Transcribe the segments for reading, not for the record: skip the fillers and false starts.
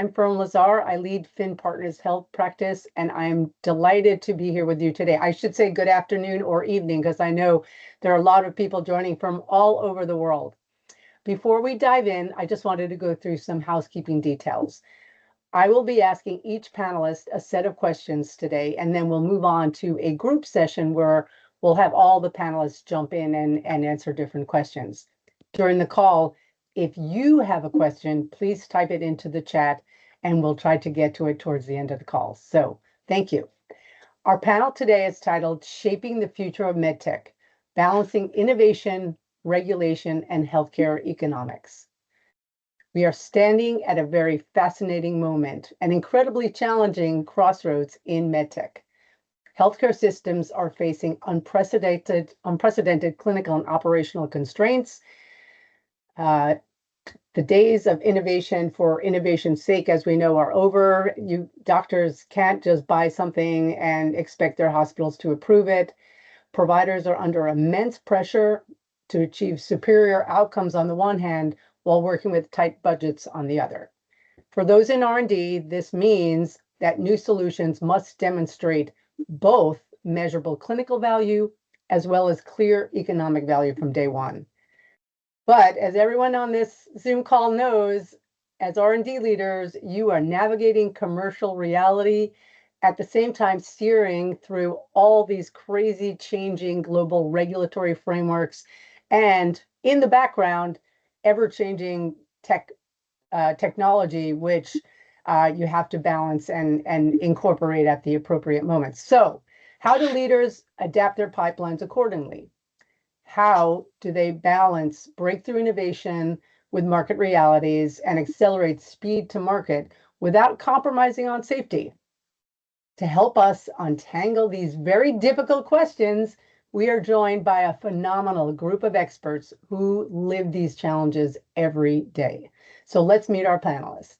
I'm Fern Lazar. I lead Finn Partners Health Practice, and I'm delighted to be here with you today. I should say good afternoon or evening, because I know there are a lot of people joining from all over the world. Before we dive in, I just wanted to go through some housekeeping details. I will be asking each panelist a set of questions today, and then we'll move on to a group session where we'll have all the panelists jump in and answer different questions. During the call, if you have a question, please type it into the chat and we'll try to get to it towards the end of the call. So thank you. Our panel today is titled Shaping the Future of MedTech, Balancing Innovation, Regulation, and Healthcare Economics. We are standing at a very fascinating moment, an incredibly challenging crossroads in MedTech. Healthcare systems are facing unprecedented clinical and operational constraints. The days of innovation for innovation's sake, as we know, are over. Doctors can't just buy something and expect their hospitals to approve it. Providers are under immense pressure to achieve superior outcomes on the one hand, while working with tight budgets on the other. For those in R&D, this means that new solutions must demonstrate both measurable clinical value as well as clear economic value from day one. But as everyone on this Zoom call knows, as R&D leaders, you are navigating commercial reality, at the same time steering through all these crazy changing global regulatory frameworks, and in the background, ever-changing technology, which you have to balance and incorporate at the appropriate moments. So how do leaders adapt their pipelines accordingly? How do they balance breakthrough innovation with market realities and accelerate speed to market without compromising on safety? To help us untangle these very difficult questions, we are joined by a phenomenal group of experts who live these challenges every day. So let's meet our panelists.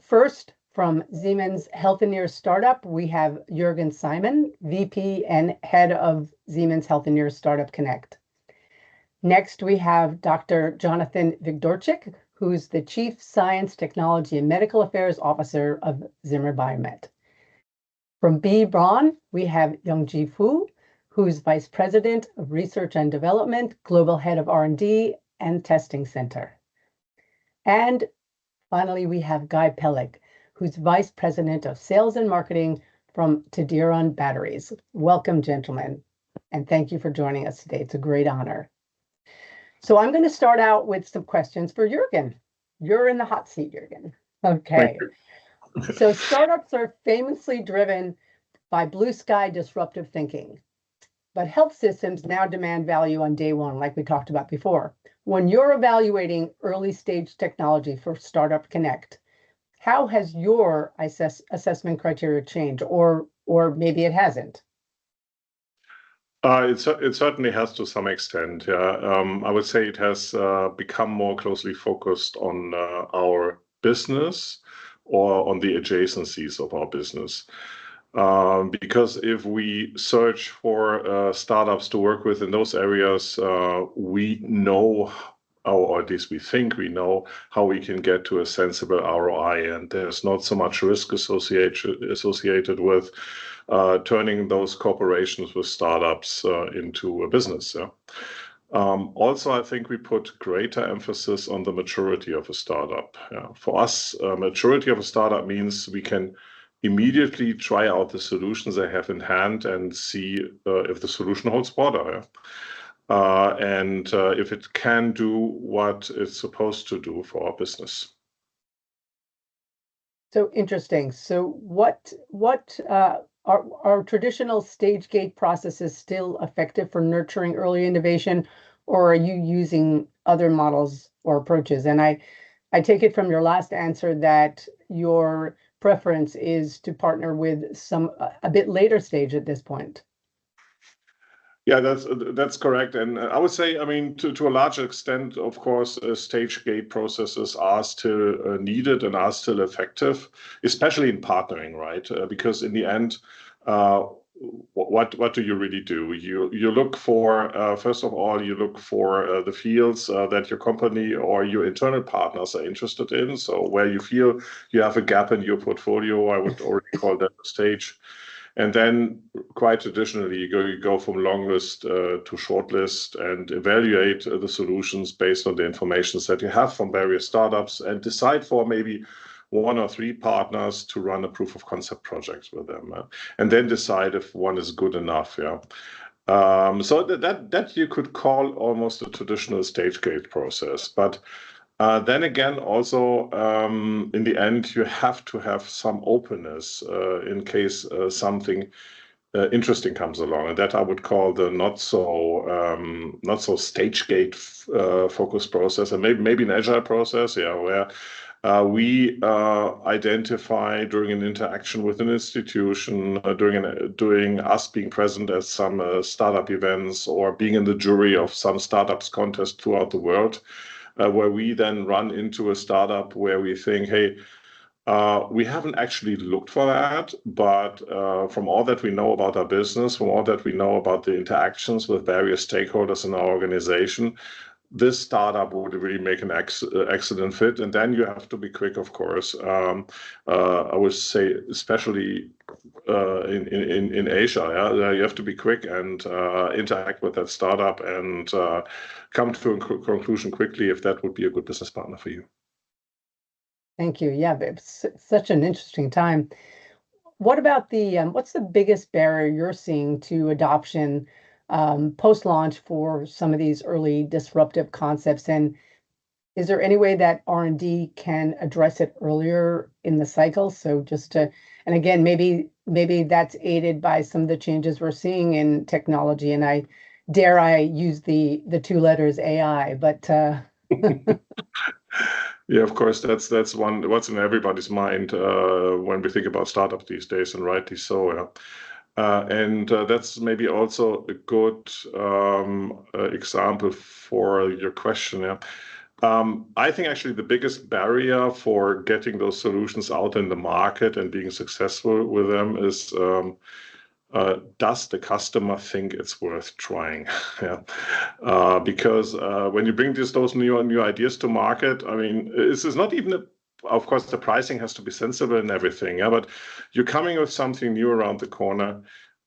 First, from Siemens Healthineers Startup, we have Juergen Simon, VP and Head of Siemens Healthineers Startup Connect. Next, we have Dr. Jonathan Vigdorchik, who's the Chief Science, Technology, and Medical Affairs Officer of Zimmer Biomet. From B. Braun, we have Yongji Fu, who's Vice President of Research and Development, Global Head of R&D and Testing Center. And finally, we have Guy Peleg, who's Vice President of Sales and Marketing from Tadiran Batteries. Welcome, gentlemen, and thank you for joining us today. It's a great honor. So I'm going to start out with some questions for Juergen. You're in the hot seat, Juergen. Okay. So startups are famously driven by blue sky disruptive thinking. But health systems now demand value on day one, like we talked about before. When you're evaluating early stage technology for Startup Connect, how has your assessment criteria changed, or maybe it hasn't? It certainly has to some extent. Yeah, I would say it has become more closely focused on our business or on the adjacencies of our business. Because if we search for startups to work with in those areas, we know, or at least we think we know, how we can get to a sensible ROI, and there's not so much risk associated with turning those corporations with startups into a business. Yeah. Also, I think we put greater emphasis on the maturity of a startup. Yeah. For us, maturity of a startup means we can immediately try out the solutions they have in hand and see if the solution holds water. And if it can do what it's supposed to do for our business. So interesting. So what are traditional stage gate processes still effective for nurturing early innovation, or are you using other models or approaches? And I take it from your last answer that your preference is to partner with a bit later stage at this point. Yeah, that's correct. And I would say, I mean, to a large extent, of course, stage gate processes are still needed and are still effective, especially in partnering, right? Because in the end, what do you really do? You look for first of all, you look for the fields that your company or your internal partners are interested in. So where you feel you have a gap in your portfolio, I would already call that a stage. And then quite traditionally, you go from long list to short list and evaluate the solutions based on the information that you have from various startups and decide for maybe 1 or 3 partners to run a proof of concept project with them, and then decide if one is good enough. Yeah. So that you could call almost a traditional stage gate process, but then again, also in the end, you have to have some openness in case something interesting comes along, and that I would call the not so stage gate focused process, and maybe an agile process, yeah, where we identify during an interaction with an institution, during us being present at some startup events or being in the jury of some startups contest throughout the world, where we then run into a startup where we think, hey, we haven't actually looked for that, but from all that we know about our business, from all that we know about the interactions with various stakeholders in our organization, this startup would really make an excellent fit. And then you have to be quick, of course. I would say, especially in Asia, yeah, you have to be quick and interact with that startup and come to a conclusion quickly if that would be a good business partner for you. Thank you. Yeah, it's such an interesting time. What about what's the biggest barrier you're seeing to adoption post-launch for some of these early disruptive concepts? And is there any way that R&D can address it earlier in the cycle? So and again, maybe that's aided by some of the changes we're seeing in technology. And I use the 2 letters AI, but yeah, of course, that's what's in everybody's mind when we think about startups these days, and rightly so. Yeah. And that's maybe also a good example for your question. Yeah. I think actually the biggest barrier for getting those solutions out in the market and being successful with them is does the customer think it's worth trying? Yeah. Because when you bring those new ideas to market, I mean, this is not even of course, the pricing has to be sensible and everything, yeah, but you're coming with something new around the corner,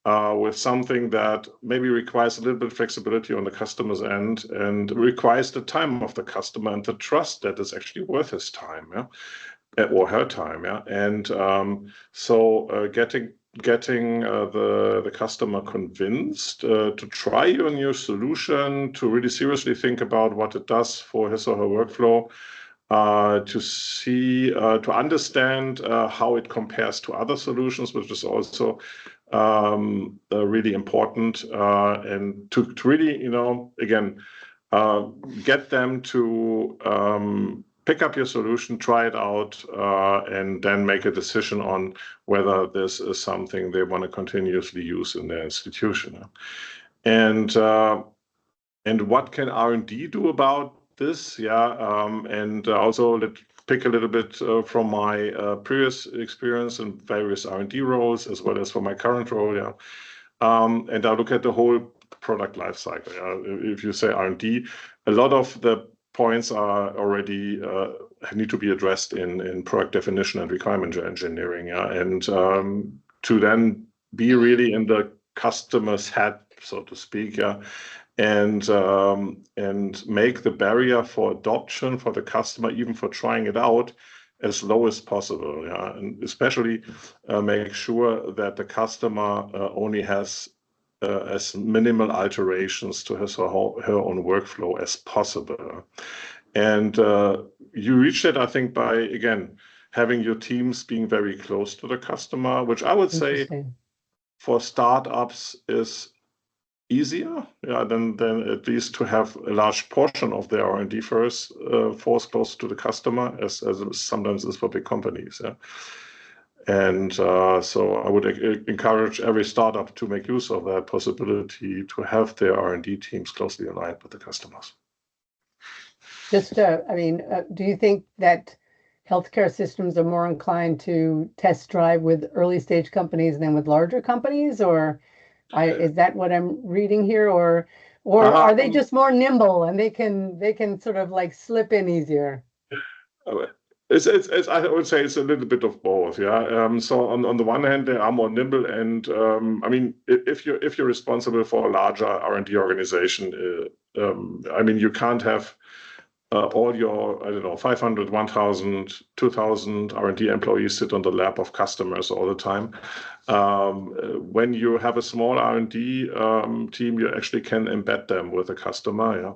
with something that maybe requires a little bit of flexibility on the customer's end and requires the time of the customer and the trust that it's actually worth his time, yeah, or her time, yeah. And so getting the customer convinced to try your new solution, to really seriously think about what it does for his or her workflow, to understand how it compares to other solutions, which is also really important, and to really, again, get them to pick up your solution, try it out, and then make a decision on whether this is something they want to continuously use in their institution. And what can R&D do about this? Yeah, and also let's pick a little bit from my previous experience in various R&D roles, as well as from my current role. Yeah, and I look at the whole product life cycle. If you say R&D, a lot of the points are already need to be addressed in product definition and requirement engineering. Yeah, and to then be really in the customer's head, so to speak. Yeah. And make the barrier for adoption for the customer, even for trying it out, as low as possible. Yeah, and especially make sure that the customer only has as minimal alterations to his or her own workflow as possible. And you reach that, I think, by again having your teams being very close to the customer, which I would say for startups is easier, yeah, than at least to have a large portion of their R&D force close to the customer, as sometimes is for big companies. Yeah. And so I would encourage every startup to make use of that possibility to have their R&D teams closely aligned with the customers. Just, I mean, do you think that healthcare systems are more inclined to test drive with early stage companies than with larger companies, or is that what I'm reading here, or are they just more nimble and they can sort of like slip in easier? It's I would say it's a little bit of both, yeah. So on the one hand, they are more nimble, and I mean, if you're responsible for a larger R&D organization, I mean, you can't have all your, I don't know, 500, 1,000, 2,000 R&D employees sit on the lap of customers all the time. When you have a small R&D team, you actually can embed them with the customer, yeah,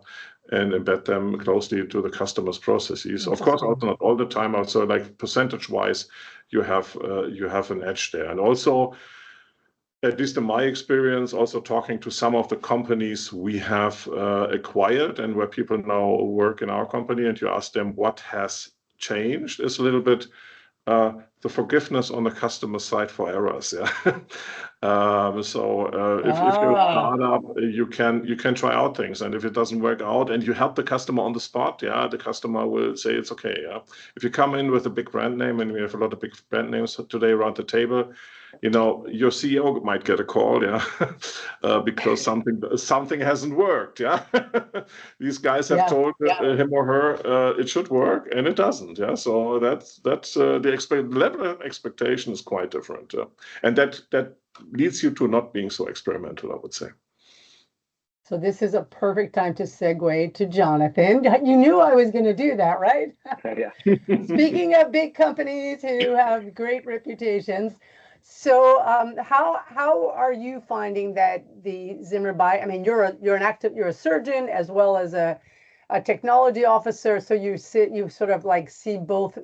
and embed them closely to the customer's processes. Of course, also not all the time. Also, like percentage-wise, you have an edge there, and also, at least in my experience, also talking to some of the companies we have acquired and where people now work in our company, and you ask them what has changed, is a little bit the forgiveness on the customer side for errors. Yeah. If you're a startup, you can try out things, and if it doesn't work out, and you help the customer on the spot, yeah, the customer will say it's okay. Yeah. If you come in with a big brand name, and we have a lot of big brand names today around the table, your CEO might get a call, yeah, because something hasn't worked, yeah. These guys have told him or her it should work, and it doesn't, yeah. So that's the level of expectation is quite different, and that leads you to not being so experimental, I would say. So this is a perfect time to segue to Jonathan. You knew I was going to do that, right? Yeah. Speaking of big companies who have great reputations, so how are you finding that the Zimmer I mean, you're a surgeon as well as a technology officer, so you sort of like see both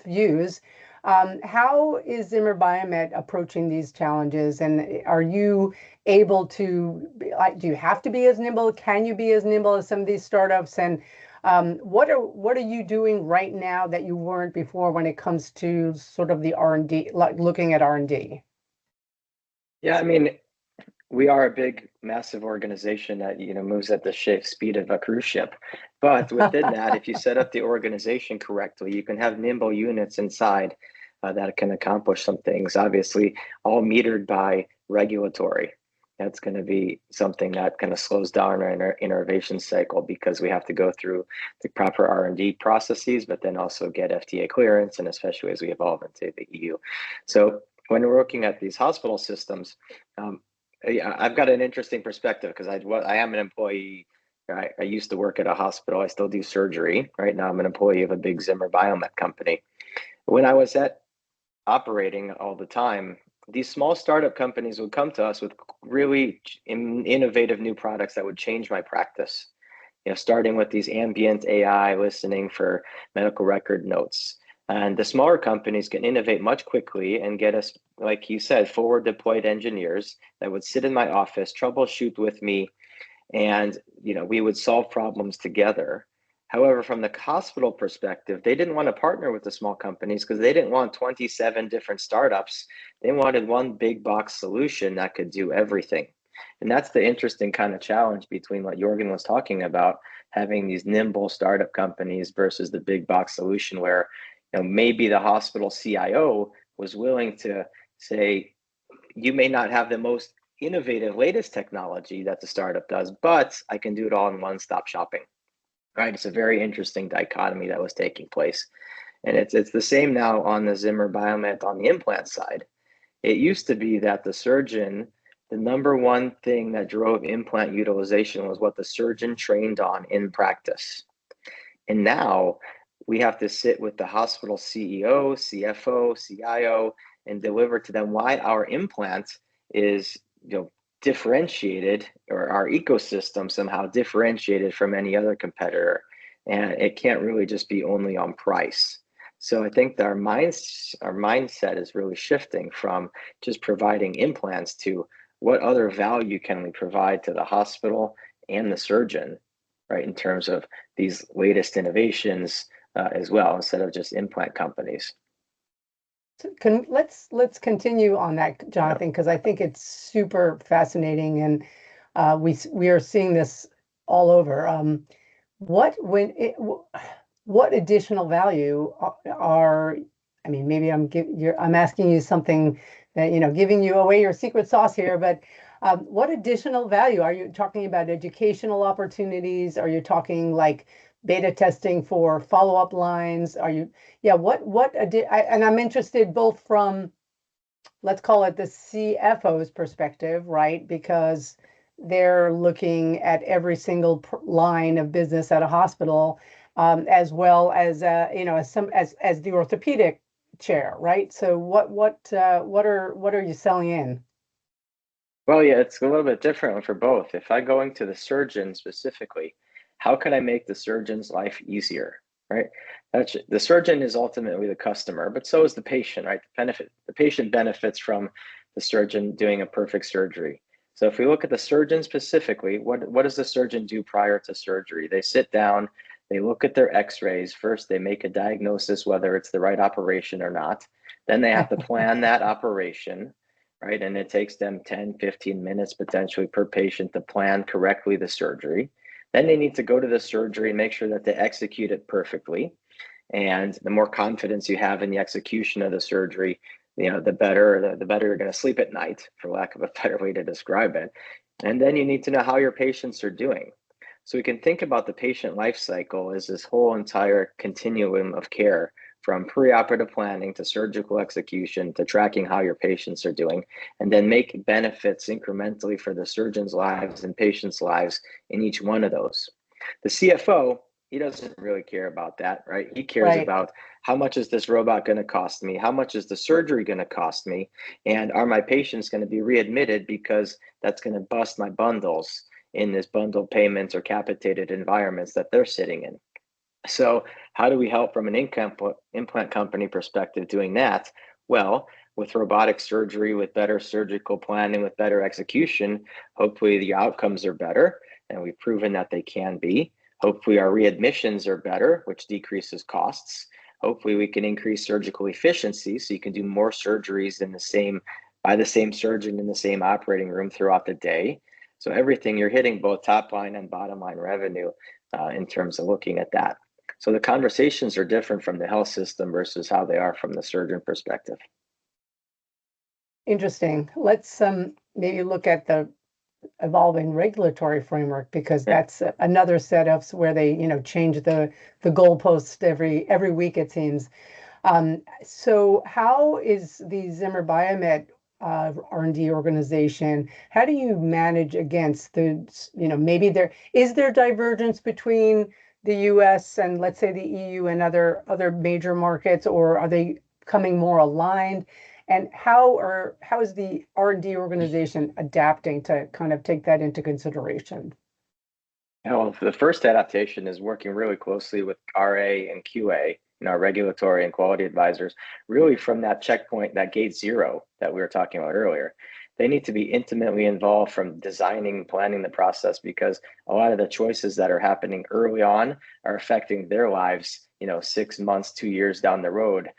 views. How is Zimmer Biomet approaching these challenges, and are you able to, do you have to be as nimble? Can you be as nimble as some of these startups? And what are you doing right now that you weren't before when it comes to sort of the R&D, like looking at R&D? Yeah, I mean, we are a big, massive organization that moves at the speed of a cruise ship. But within that, if you set up the organization correctly, you can have nimble units inside that can accomplish some things. Obviously, all metered by regulatory. That's going to be something that kind of slows down our innovation cycle, because we have to go through the proper R&D processes, but then also get FDA clearance, and especially as we evolve into the EU. So when we're looking at these hospital systems, I've got an interesting perspective, because I am an employee. I used to work at a hospital. I still do surgery. Right now, I'm an employee of a big Zimmer Biomet company. When I was operating all the time, these small startup companies would come to us with really innovative new products that would change my practice. Starting with these ambient AI listening for medical record notes. And the smaller companies can innovate much quickly and get us, like you said, forward deployed engineers that would sit in my office, troubleshoot with me, and we would solve problems together. However, from the hospital perspective, they didn't want to partner with the small companies because they didn't want 27 different startups. They wanted one big box solution that could do everything. And that's the interesting kind of challenge between what Juergen was talking about, having these nimble startup companies versus the big box solution where maybe the hospital CIO was willing to say, you may not have the most innovative, latest technology that the startup does, but I can do it all in one-stop shopping. Right? It's a very interesting dichotomy that was taking place. And it's the same now on the Zimmer Biomet on the implant side. It used to be that the surgeon, the number one thing that drove implant utilization was what the surgeon trained on in practice. And now we have to sit with the hospital CEO, CFO, CIO, and deliver to them why our implant is differentiated, or our ecosystem somehow differentiated from any other competitor. And it can't really just be only on price. So I think that our mindset is really shifting from just providing implants to what other value can we provide to the hospital and the surgeon, right, in terms of these latest innovations as well, instead of just implant companies. Let's continue on that, Jonathan, because I think it's super fascinating, and what what additional value are, I mean, maybe I'm asking you something that, giving you away your secret sauce here, but what additional value are you talking about? Educational opportunities? Are you talking like beta testing for follow-up lines? And I'm interested both from, let's call it the CFO's perspective, right? Because they're looking at every single line of business at a hospital, as well as as the orthopedic chair, right? So what are you selling in? Well, yeah, it's a little bit different for both. If I going to the surgeon specifically, how can I make the surgeon's life easier, right? The surgeon is ultimately the customer, but so is the patient, right? The patient benefits from the surgeon doing a perfect surgery. So if we look at the surgeon specifically, what does the surgeon do prior to surgery? They sit down, they look at their x-rays. First, they make a diagnosis whether it's the right operation or not. Then they have to plan that operation, right? And it takes them 10, 15 minutes potentially per patient to plan correctly the surgery. Then they need to go to the surgery and make sure that they execute it perfectly. And the more confidence you have in the execution of the surgery, the better you're going to sleep at night, for lack of a better way to describe it. And then you need to know how your patients are doing. So we can think about the patient life cycle as this whole entire continuum of care, from preoperative planning to surgical execution to tracking how your patients are doing, and then make benefits incrementally for the surgeon's lives and patients' lives in each one of those. The CFO, he doesn't really care about that, right? He cares about how much is this robot going to cost me? How much is the surgery going to cost me? And are my patients going to be readmitted because that's going to bust my bundles in this bundled payments or capitated environments that they're sitting in? So how do we help from an implant company perspective doing that? Well, with robotic surgery, with better surgical planning, with better execution, hopefully the outcomes are better, and we've proven that they can be. Hopefully our readmissions are better, which decreases costs. Hopefully we can increase surgical efficiency, so you can do more surgeries by the same surgeon in the same operating room throughout the day. So everything, you're hitting both top line and bottom line revenue in terms of looking at that. So the conversations are different from the health system versus how they are from the surgeon perspective. Interesting. Let's maybe look at the evolving regulatory framework, because that's another set of where they change the goalpost every week, it seems. So how is the Zimmer Biomet R&D organization, how do you manage against the, maybe there divergence between the US and, let's say, the EU and other major markets, or are they coming more aligned? And how is the R&D organization adapting to kind of take that into consideration? Well, the first adaptation is working really closely with RA and QA, our regulatory and quality advisors, really from that checkpoint, that gate zero that we were talking about earlier. They need to be intimately involved from designing, planning the process, because a lot of the choices that are happening early on are affecting their lives, 6 months, 2 years down the road,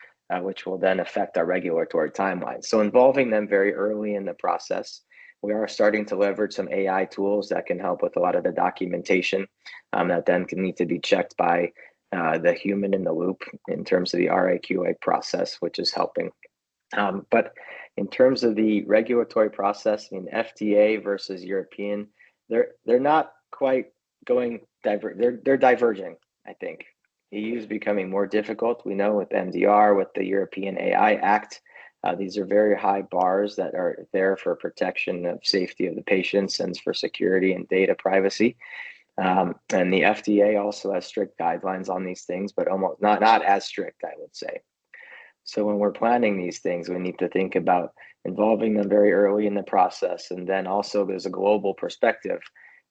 which will then affect our regulatory timeline. So involving them very early in the process. We are starting to leverage some AI tools that can help with a lot of the documentation that then can need to be checked by the human in the loop in terms of the RAQA process, which is helping. But in terms of the regulatory process, FDA versus European, they're not quite going they're diverging, I think. EU is becoming more difficult. We know with MDR, with the European AI Act, these are very high bars that are there for protection of safety of the patients and for security and data privacy. And the FDA also has strict guidelines on these things, but almost not as strict, I would say. So when we're planning these things, we need to think about involving them very early in the process. And then also there's a global perspective.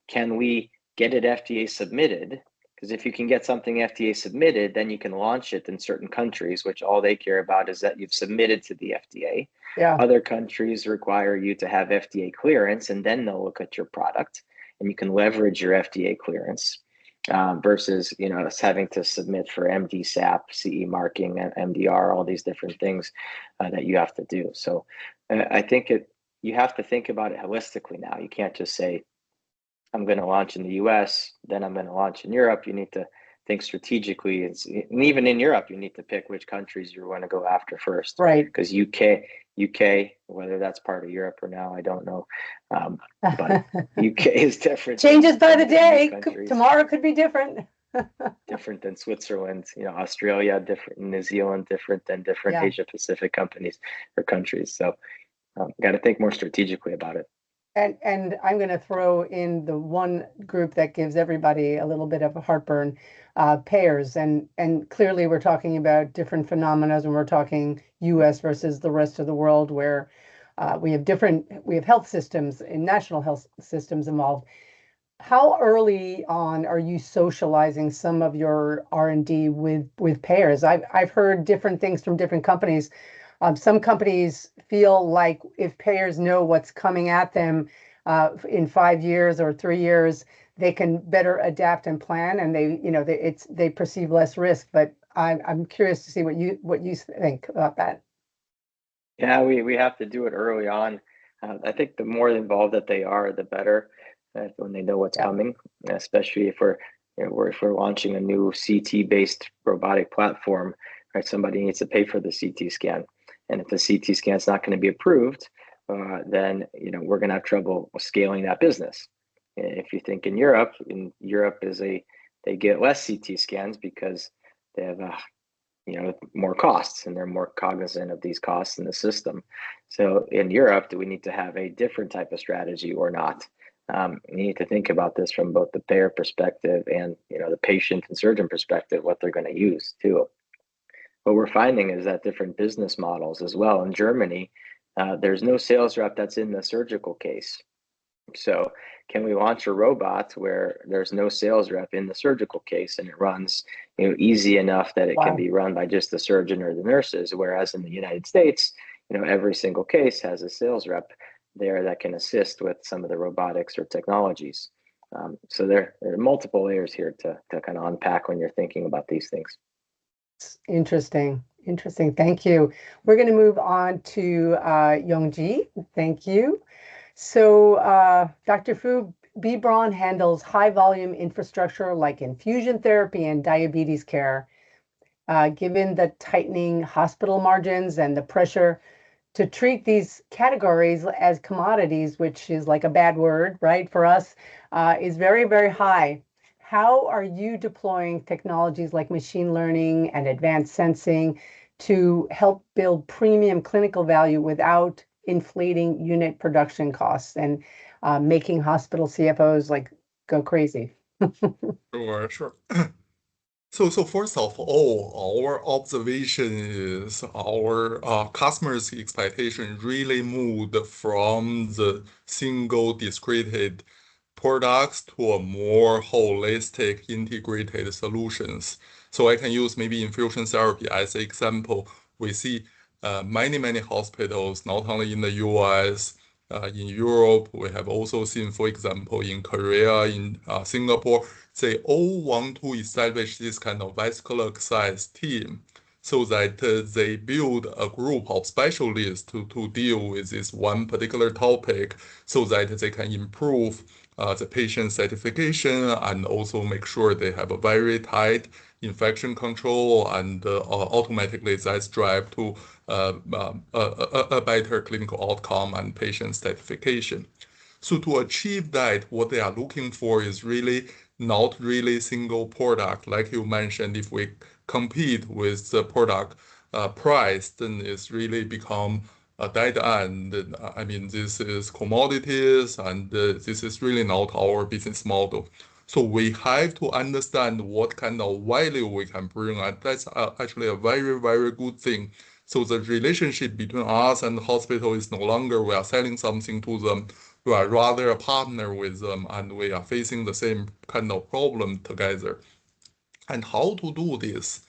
Can we get it FDA submitted? Because if you can get something FDA submitted, then you can launch it in certain countries, which all they care about is that you've submitted to the FDA. Yeah. Other countries require you to have FDA clearance, and then they'll look at your product, and you can leverage your FDA clearance versus us having to submit for MDSAP, CE marking, MDR, all these different things that you have to do. So I think you have to think about it holistically now. You can't just say, I'm going to launch in the US, then I'm going to launch in Europe. You need to think strategically. And even in Europe, you need to pick which countries you want to go after first. Right. Because UK, whether that's part of Europe or now, I don't know. But UK is different. Changes by the day. Countries. Tomorrow could be different. Different than Switzerland, Australia, different, New Zealand, different than different Asia Pacific companies or countries. So got to think more strategically about it. And I'm going to throw in the one group that gives everybody a little bit of a heartburn, payers. And clearly we're talking about different phenomena when we're talking US versus the rest of the world, where we have health systems and national health systems involved. How early on are you socializing some of your R&D with payers? I've heard different things from different companies. Some companies feel like if payers know what's coming at them in 5 years or 3 years, they can better adapt and plan, and they perceive less risk. But I'm curious to see what you think about that. Yeah, we have to do it early on. I think the more involved that they are, the better. When they know what's coming, especially if we're launching a new CT-based robotic platform, right? Somebody needs to pay for the CT scan, and if the CT scan is not going to be approved, then we're going to have trouble scaling that business. If you think in Europe they get less CT scans because they have more costs, and they're more cognizant of these costs in the system. So in Europe, do we need to have a different type of strategy or not? You need to think about this from both the payer perspective and the patient and surgeon perspective, what they're going to use too. What we're finding is that different business models as well. In Germany, there's no sales rep that's in the surgical case. So can we launch a robot where there's no sales rep in the surgical case, and it runs easy enough that it can be run by just the surgeon or the nurses? Whereas in the United States, every single case has a sales rep there that can assist with some of the robotics or technologies. So there are multiple layers here to kind of unpack when you're thinking about these things. Interesting. Thank you. We're going to move on to Yongji. Thank you. So Dr. Fu, B. Braun handles high volume infrastructure like infusion therapy and diabetes care. Given the tightening hospital margins and the pressure to treat these categories as commodities, which is like a bad word, right, for us, is very, very high. How are you deploying technologies like machine learning and advanced sensing to help build premium clinical value without inflating unit production costs and making hospital CFOs go crazy? Sure. So first of all, our observation is our customers' expectation really moved from the single discrete products to a more holistic integrated solutions. So I can use maybe infusion therapy as an example. We see many hospitals, not only in the US, in Europe, we have also seen, for example, in Korea, in Singapore, they all want to establish this kind of vascular access team so that they build a group of specialists to deal with this one particular topic so that they can improve the patient certification and also make sure they have a very tight infection control, and automatically that's drive to a better clinical outcome and patient certification. So to achieve that, what they are looking for is really not really single product. Like you mentioned, if we compete with the product price, then it's really become a dead end. I mean, this is commodities, and this is really not our business model. So we have to understand what kind of value we can bring, and that's actually a very, very good thing. So the relationship between us and the hospital is no longer we are selling something to them. We are rather a partner with them, and we are facing the same kind of problem together. And how to do this?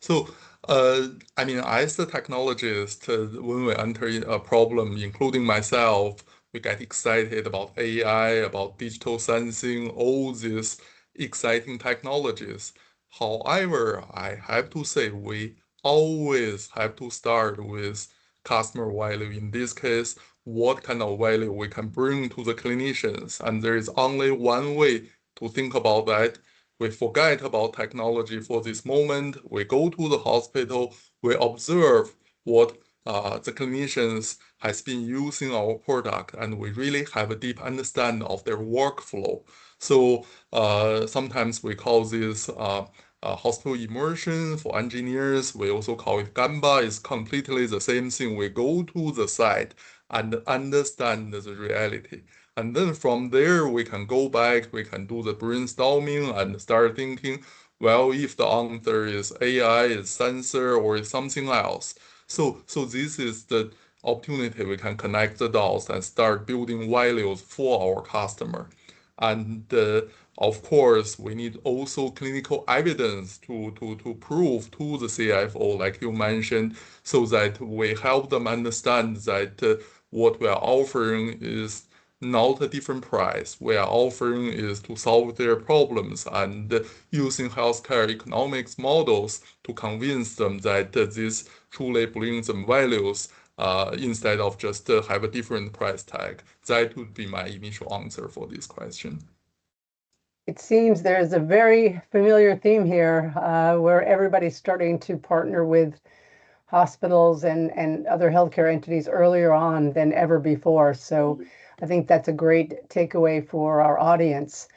So, I mean, as the technologist, when we enter a problem, including myself, we get excited about AI, about digital sensing, all these exciting technologies. However, I have to say we always have to start with customer value. In this case, what kind of value we can bring to the clinicians. And there is only one way to think about that. we forget about technology for this moment. We go to the hospital, we observe what the clinicians has been using our product, and we really have a deep understanding of their workflow. So sometimes we call this hospital immersion for engineers. We also call it Gamba. It's completely the same thing. We go to the site and understand the reality. And then from there, we can go back, we can do the brainstorming and start thinking, well, if the answer is AI, is sensor, or is something else. So this is the opportunity we can connect the dots and start building values for our customer. And of course, we need also clinical evidence to prove to the CFO, like you mentioned, so that we help them understand that what we are offering is not a different price. We are offering is to solve their problems and using healthcare economics models to convince them that this truly brings them values instead of just have a different price tag. That would be my initial answer for this question. It seems there's a very familiar theme here where everybody's starting to partner with hospitals and other healthcare entities earlier on than ever before. So I think that's a great takeaway for our audience.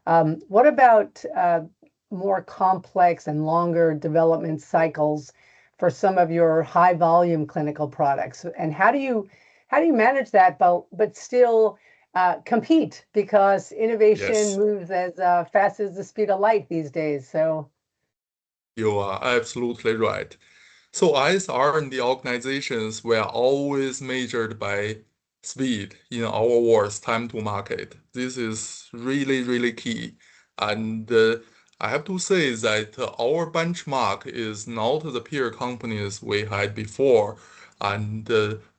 What about more complex and longer development cycles for some of your high volume clinical products? And how do you manage that but still compete, because innovation moves as fast as the speed of light these days? So you are absolutely right. So as R&D organizations, we are always measured by speed. In our words, time to market. This is really, really key. And I have to say that our benchmark is not the peer companies we had before. And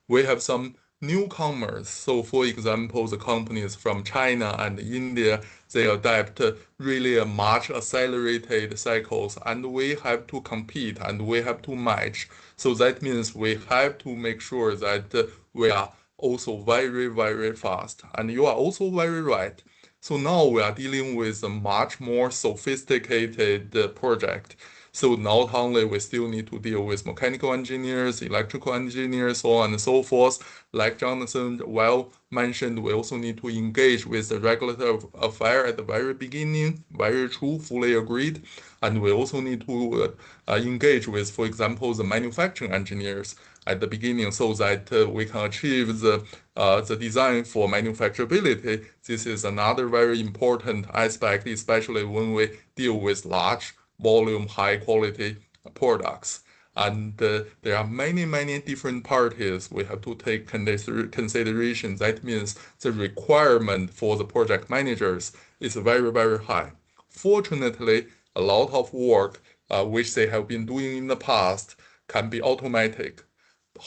we have some newcomers. So for example, the companies from China and India, they adapt really a much accelerated cycles, and we have to compete and we have to match. So that means we have to make sure that we are also very, very fast. And you are also very right. So now we are dealing with a much more sophisticated project. So not only we still need to deal with mechanical engineers, electrical engineers, so on and so forth. Like Jonathan well mentioned, we also need to engage with the regulatory affair at the very beginning. Very true, fully agreed. And we also need to engage with, for example, the manufacturing engineers at the beginning, so that we can achieve the design for manufacturability. This is another very important aspect, especially when we deal with large volume, high quality products. And there are many, many different parties we have to take consideration. That means the requirement for the project managers is very, very high. Fortunately, a lot of work which they have been doing in the past can be automatic.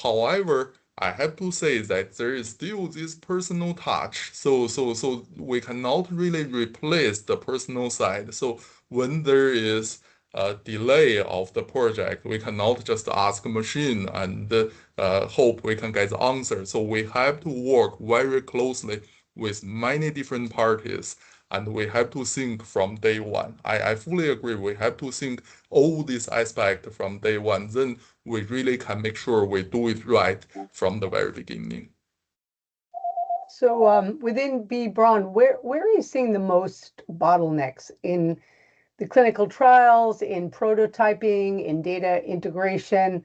However, I have to say that there is still this personal touch. So we cannot really replace the personal side. So when there is a delay of the project, we cannot just ask a machine and hope we can get the answer. So we have to work very closely with many different parties, and we have to think from day one. I fully agree. We have to think all these aspects from day one. Then we really can make sure we do it right from the very beginning. So within B. Braun, where are you seeing the most bottlenecks in the clinical trials, in prototyping, in data integration,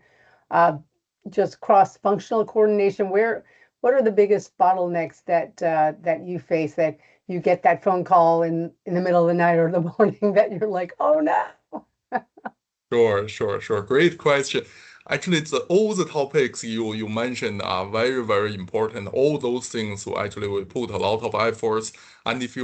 just cross-functional coordination? What are the biggest bottlenecks that you face, that you get that phone call in the middle of the night or the morning that you're like, oh no? Sure. Great question. Actually, all the topics you mentioned are very, very important. All those things, actually, we put a lot of efforts. And if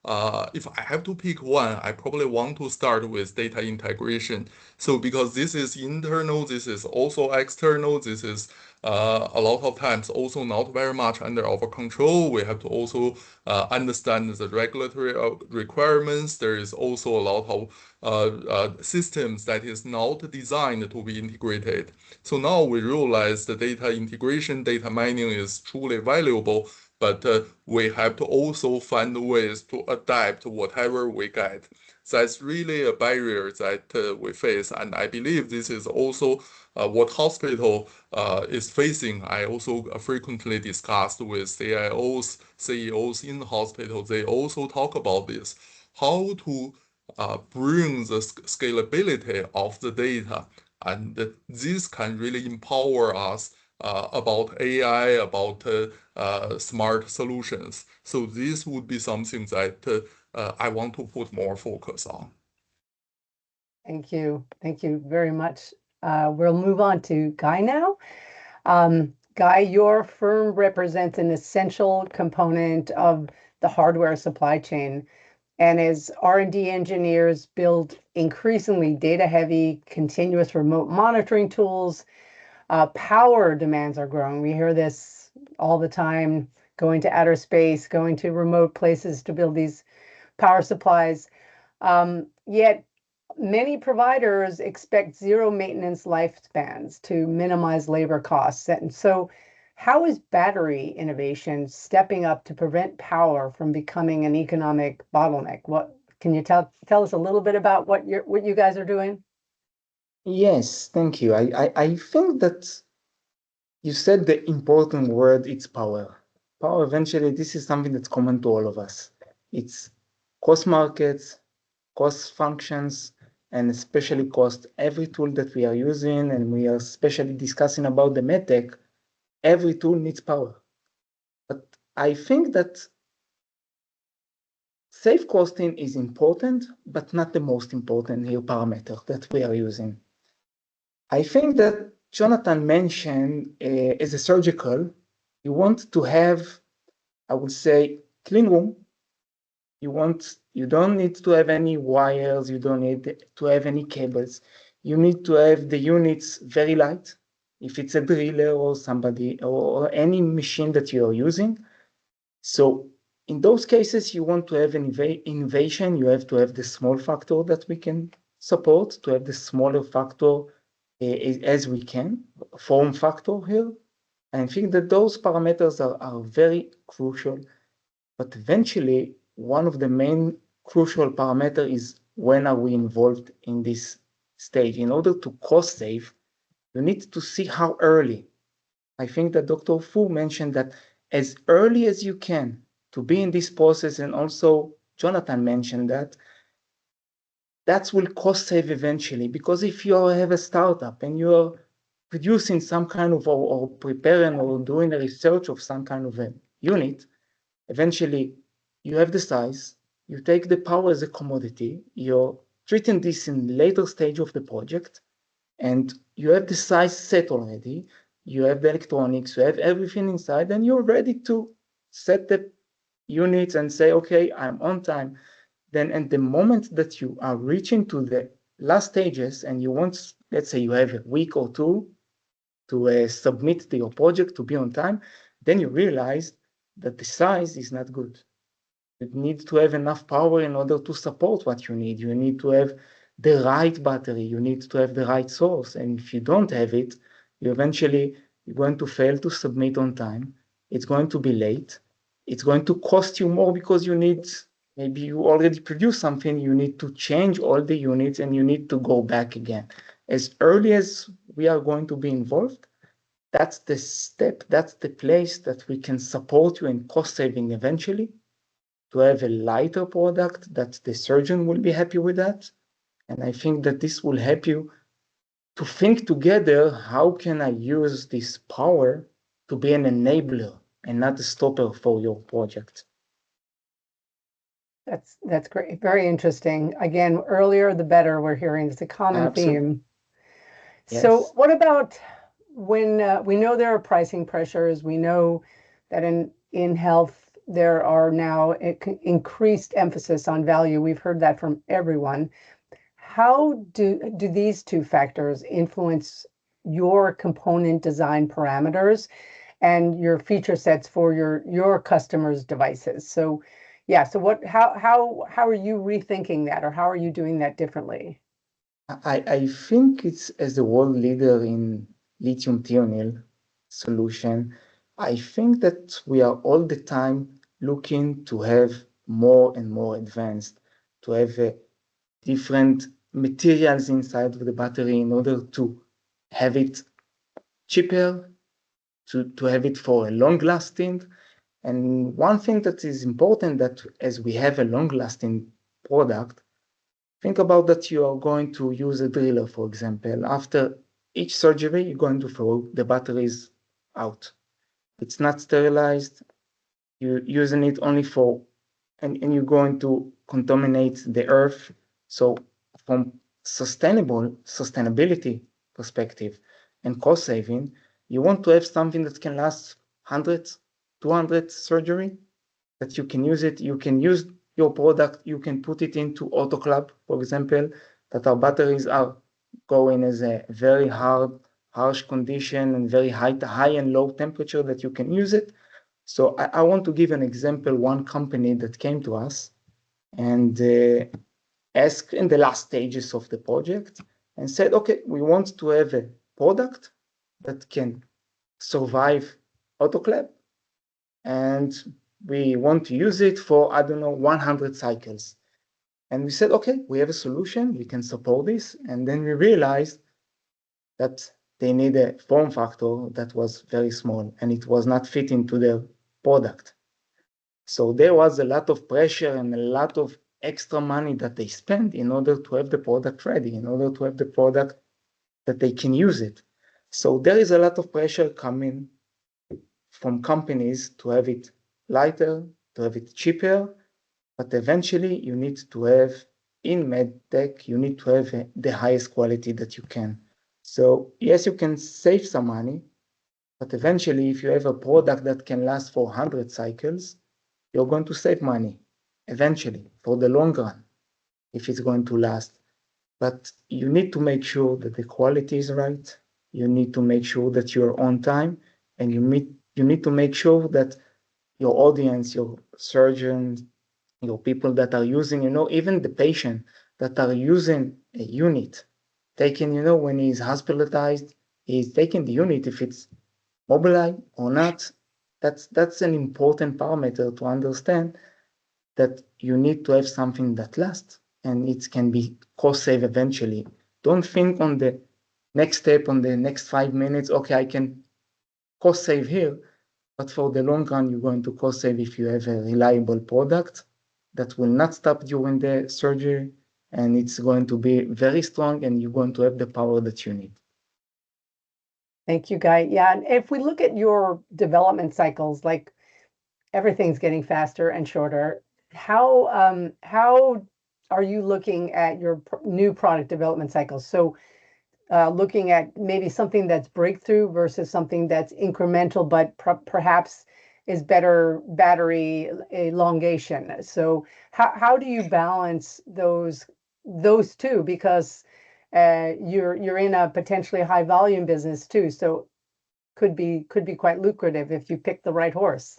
I have to pick one, I probably want to start with data integration. So because this is internal, this is also external, this is a lot of times also not very much under our control. We have to also understand the regulatory requirements. There is also a lot of systems that is not designed to be integrated. So now we realize the data integration, data mining is truly valuable, but we have to also find ways to adapt whatever we get. That's really a barrier that we face, and I believe this is also what hospital is facing. I also frequently discussed with CIOs, CEOs in the hospital. They also talk about this, how to bring the scalability of the data, and this can really empower us about AI, about smart solutions. So this would be something that I want to put more focus on. Thank you. Thank you very much. We'll move on to Guy now. Guy, your firm represents an essential component of the hardware supply chain. And as R&D engineers build increasingly data-heavy, continuous remote monitoring tools, power demands are growing. We hear this all the time, going to outer space, going to remote places to build these power supplies. Yet many providers expect zero maintenance lifespans to minimize labor costs. And so how is battery innovation stepping up to prevent power from becoming an economic bottleneck? What can you tell us a little bit about what you guys are doing? Yes, thank you. I think that you said the important word, it's power. Power, eventually, this is something that's common to all of us. It's cost markets, cost functions, and especially cost. Every tool that we are using, and we are especially discussing about the MedTech, every tool needs power. But I think that safe costing is important, but not the most important here parameter that we are using. I think that Jonathan mentioned as a surgical, you want to have, I would say, clean room. You don't need to have any wires. You don't need to have any cables. You need to have the units very light. If it's a driller or somebody or any machine that you are using. So in those cases, you want to have an innovation. You have to have the small factor that we can support, to have the smaller factor as we can, form factor here. I think that those parameters are very crucial. But eventually, one of the main crucial parameters is when are we involved in this stage. In order to cost save, you need to see how early. I think that Dr. Fu mentioned that as early as you can to be in this process, and also Jonathan mentioned that will cost save eventually, because if you have a startup and you're producing some kind of or preparing or doing a research of some kind of a unit, eventually you have the size, you take the power as a commodity, you're treating this in later stage of the project, and you have the size set already, you have the electronics, you have everything inside, and you're ready to set the units and say, okay, I'm on time. Then at the moment that you are reaching to the last stages and you want, let's say you have a week or two to submit to your project to be on time, then you realize that the size is not good. You need to have enough power in order to support what you need. You need to have the right battery. You need to have the right source. And if you don't have it, you're going to fail to submit on time. It's going to be late. It's going to cost you more because maybe you already produced something, you need to change all the units and you need to go back again. As early as we are going to be involved, that's the step, that's the place that we can support you in cost saving eventually, to have a lighter product that the surgeon will be happy with that. And I think that this will help you to think together, how can I use this power to be an enabler and not a stopper for your project? That's great. Very interesting. Again, earlier the better we're hearing. It's a common Absolutely. theme. Yes. So what about when we know there are pricing pressures, we know that in health there are now increased emphasis on value. We've heard that from everyone. How do these two factors influence your component design parameters and your feature sets for your customers' devices? So yeah, so how are you rethinking that, or how are you doing that differently? I think it's, as the world leader in lithium thionyl solution, I think that we are all the time looking to have more and more advanced, to have different materials inside of the battery in order to have it cheaper, to have it for a long lasting. And one thing that is important that as we have a long lasting product, think about that you are going to use a driller, for example. After each surgery, you're going to throw the batteries out. It's not sterilized. You're using it only for, and you're going to contaminate the earth. So from sustainability perspective and cost saving, you want to have something that can last 100, 200 surgery, that you can use it. You can use your product, you can put it into autoclave, for example, that our batteries are going as a very harsh condition and very high and low temperature that you can use it. So I want to give an example, one company that came to us and asked in the last stages of the project and said, okay, we want to have a product that can survive autoclave and we want to use it for, I don't know, 100 cycles. And we said, okay, we have a solution, we can support this. And then we realized that they need a form factor that was very small and it was not fitting to their product. So there was a lot of pressure and a lot of extra money that they spent in order to have the product ready, in order to have the product that they can use it. So there is a lot of pressure coming from companies to have it lighter, to have it cheaper, but eventually you need to have, in MedTech, you need to have the highest quality that you can. So yes, you can save some money, but eventually if you have a product that can last for 100 cycles, you're going to save money, eventually, for the long run, if it's going to last. But you need to make sure that the quality is right, you need to make sure that you're on time, and you need to make sure that your audience, your surgeons, your people that are using, even the patient that are using a unit, taking, when he's hospitalized, he's taking the unit, if it's mobile or not. That's an important parameter to understand that you need to have something that lasts and it can be cost save eventually. Don't think on the next step, on the next 5 minutes, okay, I can cost save here, but for the long run, you're going to cost save if you have a reliable product that will not stop during the surgery, and it's going to be very strong, and you're going to have the power that you need. Thank you, Guy. Yeah, and if we look at your development cycles, like everything's getting faster and shorter, how are you looking at your new product development cycles? So looking at maybe something that's breakthrough versus something that's incremental, but perhaps is better battery elongation. So how do you balance those two? Because you're in a potentially high volume business too, so could be quite lucrative if you pick the right horse.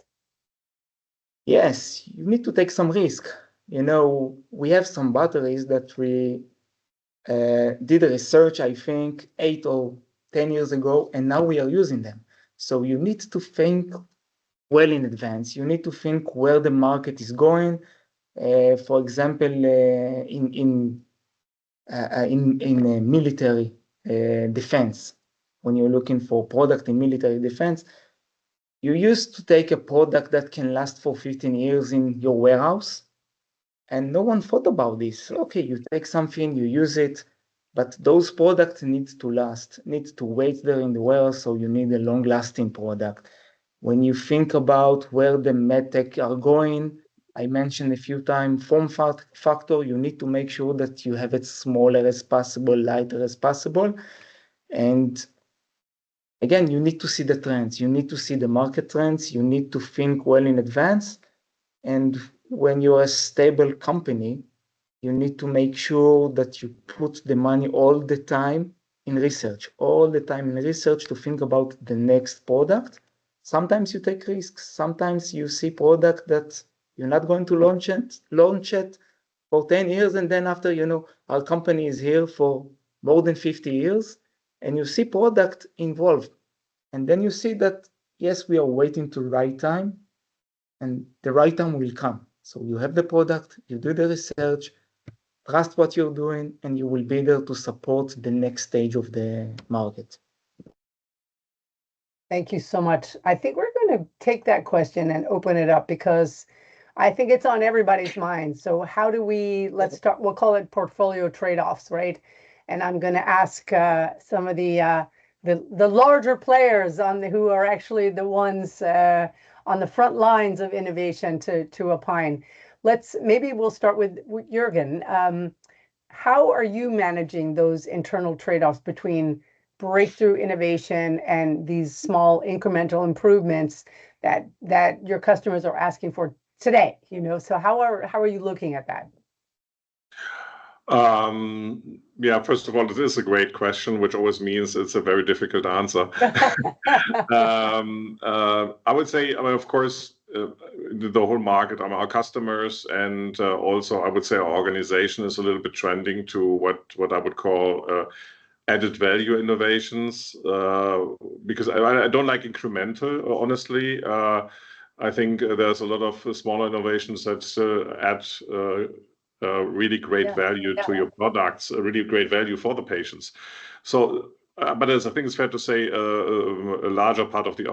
Yes, you need to take some risk. We have some batteries that we did a research, I think, 8 or 10 years ago, and now we are using them. So you need to think well in advance. You need to think where the market is going. For example, in military defense, when you're looking for product in military defense, you used to take a product that can last for 15 years in your warehouse, and no one thought about this. Okay, you take something, you use it, but those products need to last, need to wait there in the warehouse, so you need a long-lasting product. When you think about where the MedTech are going, I mentioned a few times, form factor, you need to make sure that you have it smaller as possible, lighter as possible. And again, you need to see the trends. You need to see the market trends. You need to think well in advance. And when you're a stable company, you need to make sure that you put the money all the time in research, to think about the next product. Sometimes you take risks. Sometimes you see product that you're not going to launch it for 10 years. And then after, our company is here for more than 50 years and you see product involved. And then you see that, yes, we are waiting to the right time, and the right time will come. So you have the product, you do the research, trust what you're doing, and you will be there to support the next stage of the market. Thank you so much. I think we're going to take that question and open it up because I think it's on everybody's mind. So how do we, let's start, we'll call it portfolio trade-offs, right? And I'm going to ask some of the larger players who are actually the ones on the front lines of innovation to opine. Maybe we'll start with Juergen. How are you managing those internal trade-offs between breakthrough innovation and these small incremental improvements that your customers are asking for today? So how are you looking at that? Yeah, first of all, this is a great question, which always means it's a very difficult answer. I would say, I mean, of course, the whole market, our customers, and also I would say our organization is a little bit trending to what I would call added value innovations, because I don't like incremental, honestly. I think there's a lot of smaller innovations that add really great value to your products, really great value for the patients. So, but I think it's fair to say a larger part of the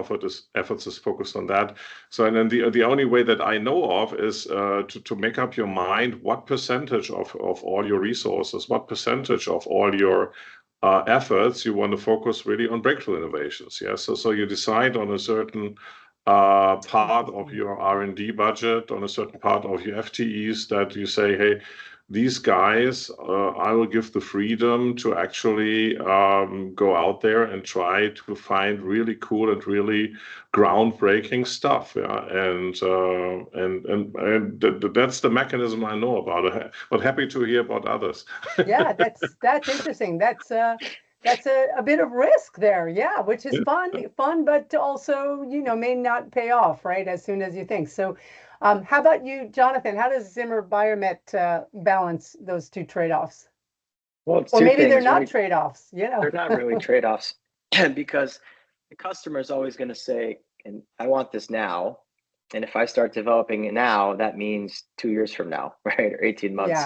efforts is focused on that. So, and then the only way that I know of is to make up your mind what percentage of all your resources, what percentage of all your efforts you want to focus really on breakthrough innovations. Yeah, so you decide on a certain part of your R&D budget, on a certain part of your FTEs, that you say, hey, these guys, I will give the freedom to actually go out there and try to find really cool and really groundbreaking stuff. Yeah, and that's the mechanism I know about. But happy to hear about others. Yeah, that's interesting. That's a bit of risk there, yeah, which is fun, but also, may not pay off, right, as soon as you think. So how about you, Jonathan? How does Zimmer Biomet balance those two trade-offs? Well, or maybe they're not right? Trade-offs, They're not really trade-offs because the customer is always going to say, and I want this now. And if I start developing it now, that means 2 years from now, right? Or 18 months,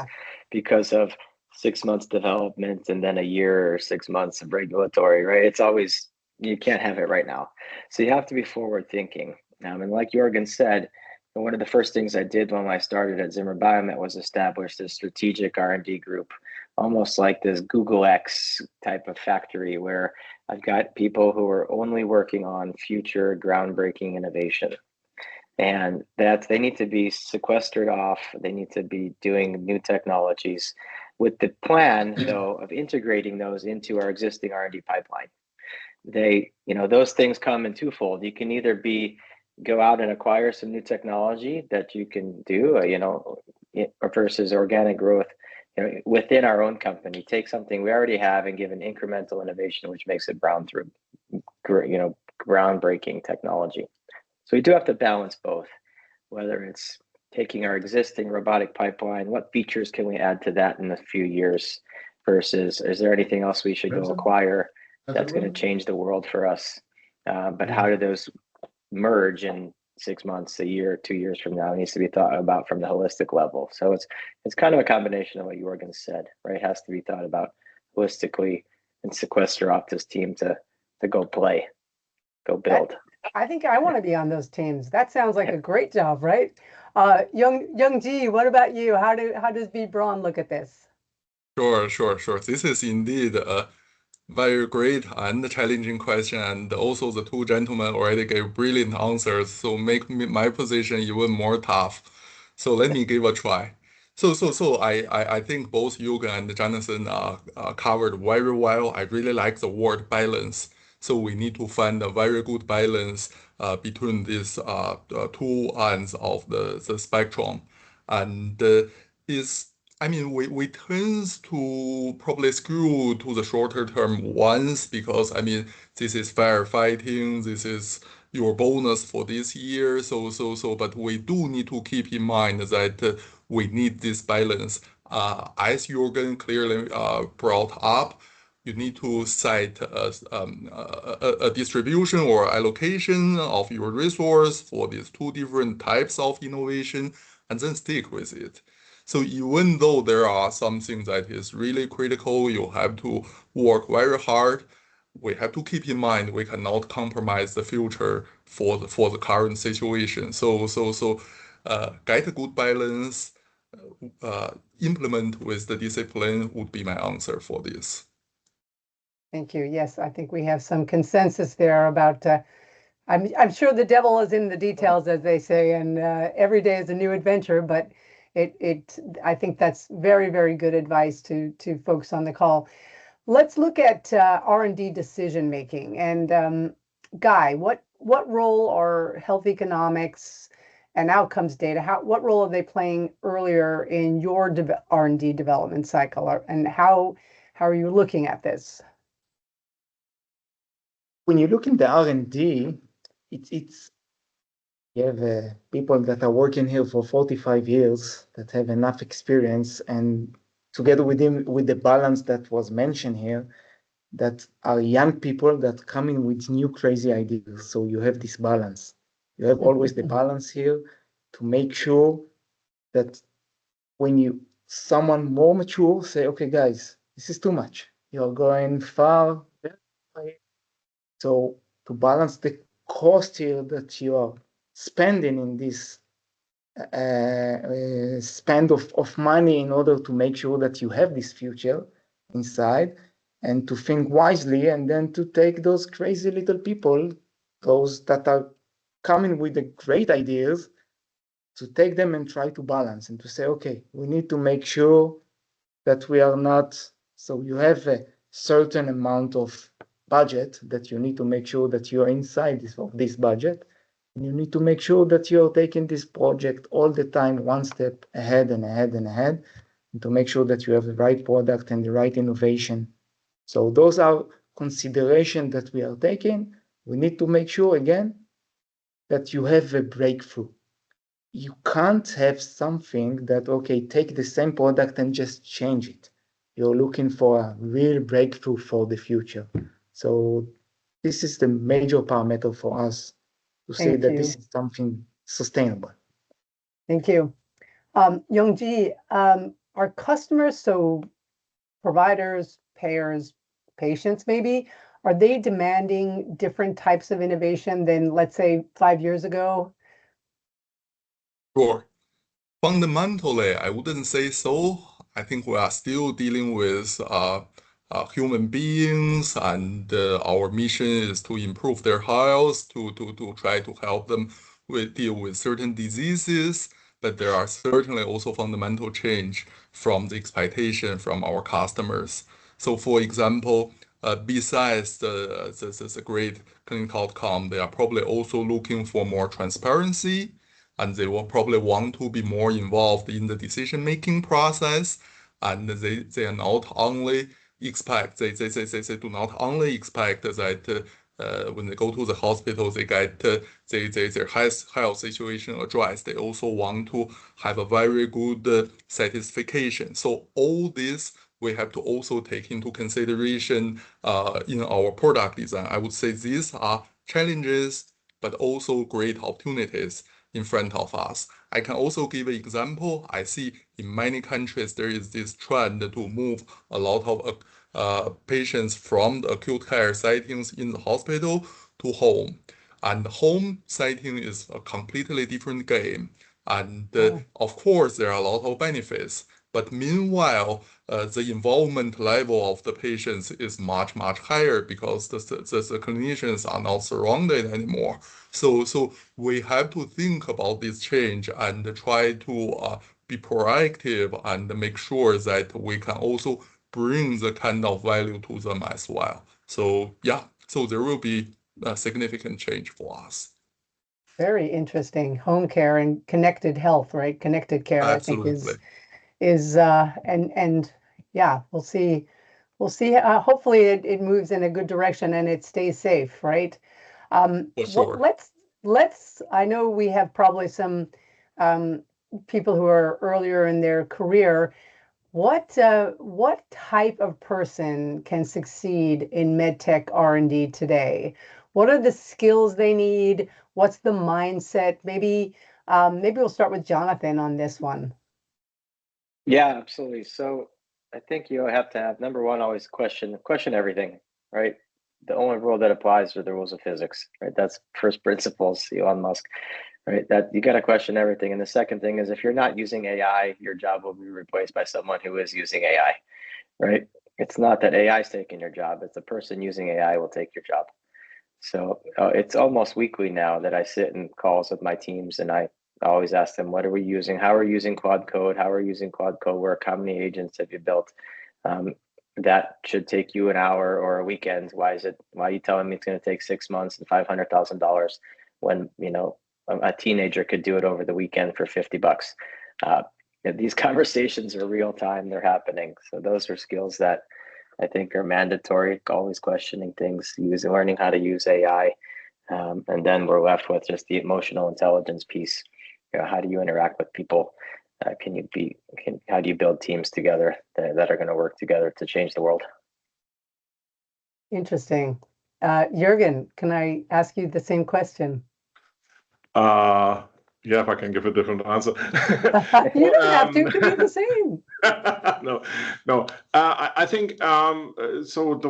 because of 6 months development and then a year or 6 months of regulatory, right? It's always, you can't have it right now. So you have to be forward thinking. And like Juergen said, one of the first things I did when I started at Zimmer Biomet was establish this strategic R&D group, almost like this Google X type of factory where I've got people who are only working on future groundbreaking innovation. And that they need to be sequestered off. They need to be doing new technologies with the plan, though, of integrating those into our existing R&D pipeline. Those things come in twofold. You can either go out and acquire some new technology that you can do, versus organic growth, within our own company. Take something we already have and give an incremental innovation, which makes it groundbreaking technology. So we do have to balance both, whether it's taking our existing robotic pipeline, what features can we add to that in a few years, versus is there anything else we should go acquire that's going to change the world for us? But how do those merge in 6 months, a year, 2 years from now? It needs to be thought about from the holistic level. So it's kind of a combination of what Juergen said, right? It has to be thought about holistically and sequester off this team to go play, go build. I think I want to be on those teams. That sounds like a great job, right? Yongji, what about you? How does B. Braun look at this? Sure. This is indeed a very great and challenging question, and also the two gentlemen already gave brilliant answers, so make my position even more tough. So let me give a try. So I think both Juergen and Jonathan covered very well. I really like the word balance. So we need to find a very good balance between these two ends of the spectrum. And we tend to probably skew to the shorter term ones because, this is firefighting, this is your bonus for this year. But we do need to keep in mind that we need this balance. As Juergen clearly brought up, you need to set a distribution or allocation of your resource for these two different types of innovation, and then stick with it. So even though there are some things that is really critical, you have to work very hard. We have to keep in mind we cannot compromise the future for the current situation. So get a good balance, implement with the discipline would be my answer for this. Thank you. Yes, I think we have some consensus there about. I'm sure the devil is in the details, as they say, and every day is a new adventure. But I think that's very, very good advice to folks on the call. Let's look at R&D decision making. And Guy, what role are health economics and outcomes data? What role are they playing earlier in your R&D development cycle, and how are you looking at this? When you look in the R&D, it's you have people that are working here for 45 years that have enough experience, and together with the balance that was mentioned here, that are young people that come in with new crazy ideas. So you have this balance. You have always the balance here to make sure that when someone more mature say, okay, guys, this is too much. You're going far. So to balance the cost here that you are spending in this spend of money in order to make sure that you have this future inside, and to think wisely, and then to take those crazy little people, those that are coming with the great ideas, to take them and try to balance and to say, okay, we need to make sure that we are not, so you have a certain amount of budget that you need to make sure that you are inside this budget. And you need to make sure that you're taking this project all the time, one step ahead and ahead and ahead, and to make sure that you have the right product and the right innovation. So those are considerations that we are taking. We need to make sure, again, that you have a breakthrough. You can't have something that, okay, take the same product and just change it. You're looking for a real breakthrough for the future. So this is the major parameter for us to say that this is something sustainable. Thank you. Yongji, are customers, so providers, payers, patients maybe, are they demanding different types of innovation than, let's say, 5 years ago? Sure. Fundamentally, I wouldn't say so. I think we are still dealing with human beings, and our mission is to improve their health, to try to help them deal with certain diseases. But there are certainly also fundamental change from the expectation from our customers. So, for example, besides the great clinical outcome, they are probably also looking for more transparency, and they will probably want to be more involved in the decision-making process. And they are not only expect, they do not only expect that when they go to the hospital, they get their health situation addressed. They also want to have a very good satisfaction. So all this we have to also take into consideration in our product design. I would say these are challenges, but also great opportunities in front of us. I can also give an example. I see in many countries there is this trend to move a lot of patients from the acute care settings in the hospital to home. And home setting is a completely different game. And of course, there are a lot of benefits. But meanwhile, the involvement level of the patients is much, much higher because the clinicians are not surrounded anymore. So we have to think about this change and try to be proactive and make sure that we can also bring the kind of value to them as well. So yeah, so there will be a significant change for us. Very interesting. Home care and connected health, right? Connected care, Absolutely. I think is and yeah, we'll see. Hopefully it moves in a good direction and it stays safe, right? For sure. Let's. I know we have probably some people who are earlier in their career. What type of person can succeed in MedTech R&D today? What are the skills they need? What's the mindset? Maybe we'll start with Jonathan on this one. Yeah, absolutely. So I think you have to have, number one, always question everything, right? The only rule that applies are the rules of physics, right? That's first principles, Elon Musk, right? That you got to question everything. And the second thing is, if you're not using AI, your job will be replaced by someone who is using AI, right? It's not that AI is taking your job; it's the person using AI will take your job. So it's almost weekly now that I sit in calls with my teams, and I always ask them, what are we using? How are we using Quad Code? How are we using Quad Code work? How many agents have you built? That should take you an hour or a weekend. Why are you telling me it's going to take 6 months and $500,000 when, a teenager could do it over the weekend for $50? These conversations are real time. They're happening. So those are skills that I think are mandatory, always questioning things, learning how to use AI. And then we're left with just the emotional intelligence piece. How do you interact with people? How do you build teams together that are going to work together to change the world? Interesting. Juergen, can I ask you the same question? Yeah, if I can give a different answer. You don't have to. It could be the same. No. I think so. The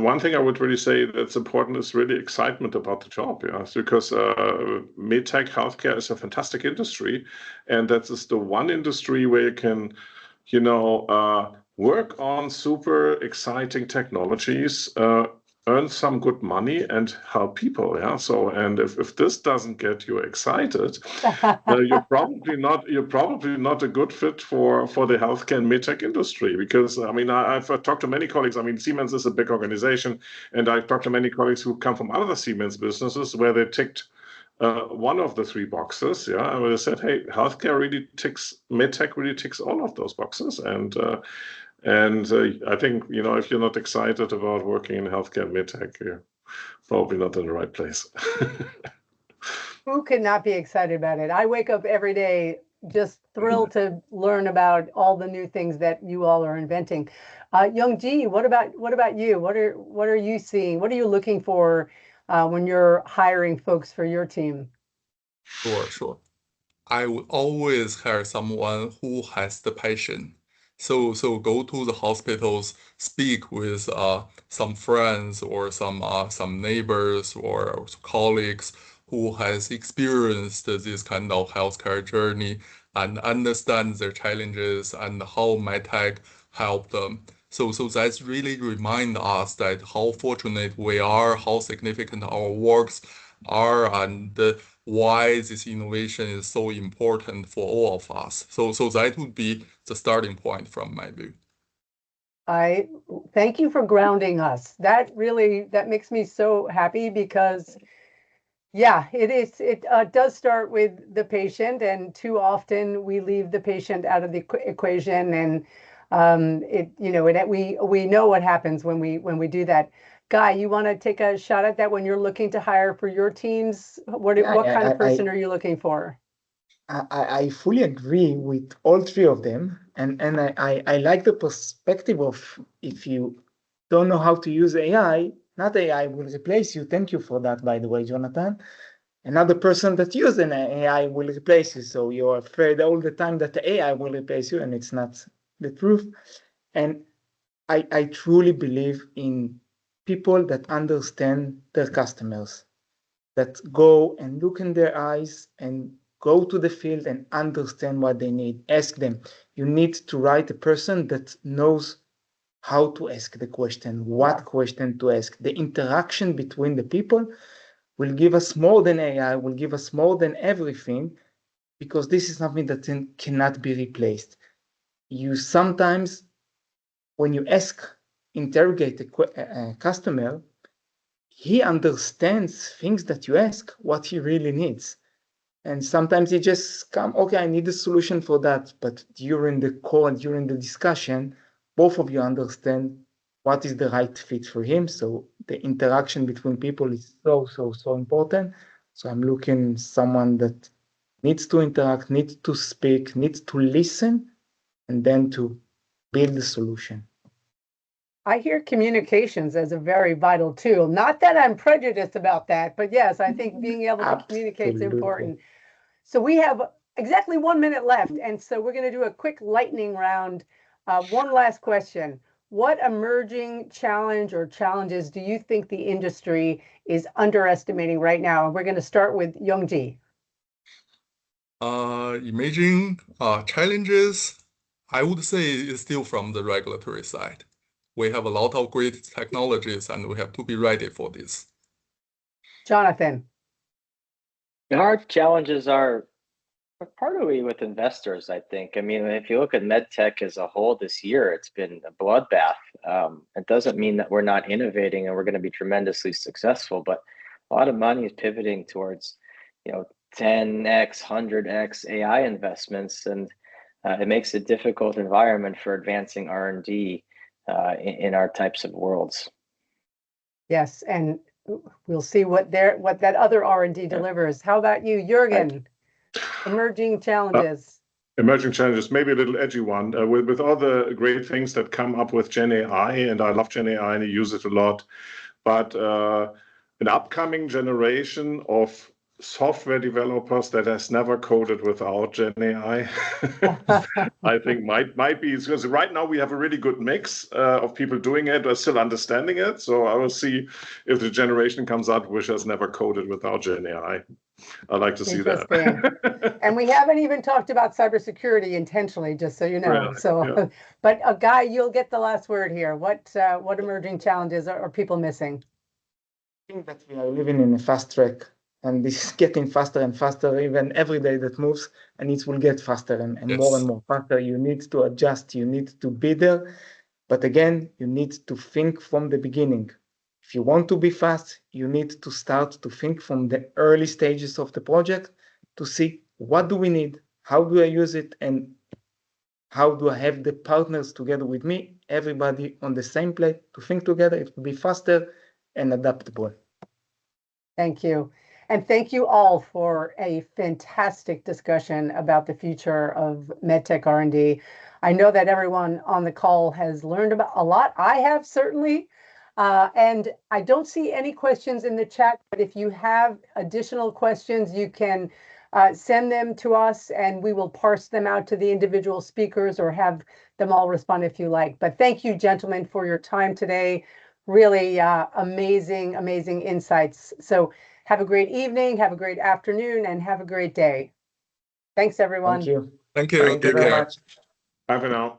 one thing I would really say that's important is really excitement about the job. Yeah, because MedTech healthcare is a fantastic industry, and that is the one industry where you can, work on super exciting technologies, earn some good money, and help people. Yeah. So, and if this doesn't get you excited, you're probably not a good fit for the healthcare and medtech industry. Because I've talked to many colleagues. Siemens is a big organization, and I've talked to many colleagues who come from other Siemens businesses where they ticked one of the three boxes. Yeah, where they said, "Hey, healthcare really ticks, medtech really ticks all of those boxes," and I think, if you're not excited about working in healthcare medtech, you're probably not in the right place. Who could not be excited about it? I wake up every day just thrilled to learn about all the new things that you all are inventing. Yongji, what about you? What are you seeing? What are you looking for when you're hiring folks for your team? Sure. I would always hire someone who has the passion. So go to the hospitals, speak with some friends or some neighbors or colleagues who has experienced this kind of healthcare journey and understand their challenges and how MedTech help them. So that's really remind us that how fortunate we are, how significant our works are, and why this innovation is so important for all of us. So that would be the starting point from my view. I thank you for grounding us. That makes me so happy because, yeah, it does start with the patient, and too often we leave the patient out of the equation, and we know what happens when we do that. Guy, you want to take a shot at that when you're looking to hire for your teams? What kind of person are you looking for? I fully agree with all three of them, and I like the perspective of, if you don't know how to use AI, not AI will replace you. Thank you for that, by the way, Jonathan. Another person that uses an AI will replace you, so you're afraid all the time that the AI will replace you, and it's not the truth. And I truly believe in people that understand their customers, that go and look in their eyes and go to the field and understand what they need. Ask them. You need to write a person that knows how to ask the question, what question to ask. The interaction between the people will give us more than AI, will give us more than everything, because this is something that cannot be replaced. You sometimes, when you interrogate a customer, he understands things that you ask, what he really needs. And sometimes he just okay, I need a solution for that. But during the call, during the discussion, both of you understand what is the right fit for him. So the interaction between people is so important. So I'm looking someone that needs to interact, needs to speak, needs to listen, and then to build the solution. I hear communications as a very vital tool. Not that I'm prejudiced about that, but yes, I think being able to communicate is important. So we have exactly 1 minute left, and so we're going to do a quick lightning round. One last question. What emerging challenge or challenges do you think the industry is underestimating right now? And we're going to start with Yongji. Emerging challenges, I would say, is still from the regulatory side. We have a lot of great technologies, and we have to be ready for this. Jonathan. Our challenges are partly with investors, I think. I mean, if you look at MedTech as a whole this year, it's been a bloodbath. It doesn't mean that we're not innovating and we're going to be tremendously successful, but a lot of money is pivoting towards, 10x, 100x AI investments, and it makes a difficult environment for advancing R&D in our types of worlds. Yes, and we'll see what that other R&D delivers. How about you, Juergen? Emerging challenges. Emerging challenges, maybe a little edgy one. With all the great things that come up with Gen AI, and I love Gen AI and I use it a lot, but an upcoming generation of software developers that has never coded without Gen AI, I think might be, because right now we have a really good mix of people doing it, but still understanding it. So I will see if the generation comes out which has never coded without Gen AI. I'd like to see that. And we haven't even talked about cybersecurity intentionally, just so you know. Really? So, Yeah. But Guy, you'll get the last word here. What emerging challenges are people missing? I think that we are living in a fast track, and this is getting faster and faster, even every day that moves, and it will get faster and Yes. more and more faster. You need to adjust, you need to be there. But again, you need to think from the beginning. If you want to be fast, you need to start to think from the early stages of the project to see what do we need, how do I use it, and how do I have the partners together with me, everybody on the same plate to think together. It will be faster and adaptable. Thank you. And thank you all for a fantastic discussion about the future of MedTech R&D. I know that everyone on the call has learned about a lot. I have certainly. And I don't see any questions in the chat, but if you have additional questions, you can send them to us and we will parse them out to the individual speakers or have them all respond if you like. But thank you, gentlemen, for your time today. Really amazing, amazing insights. So have a great evening, have a great afternoon, and have a great day. Thanks, everyone. Thank you. Thank you. Thank you very much. Bye for now.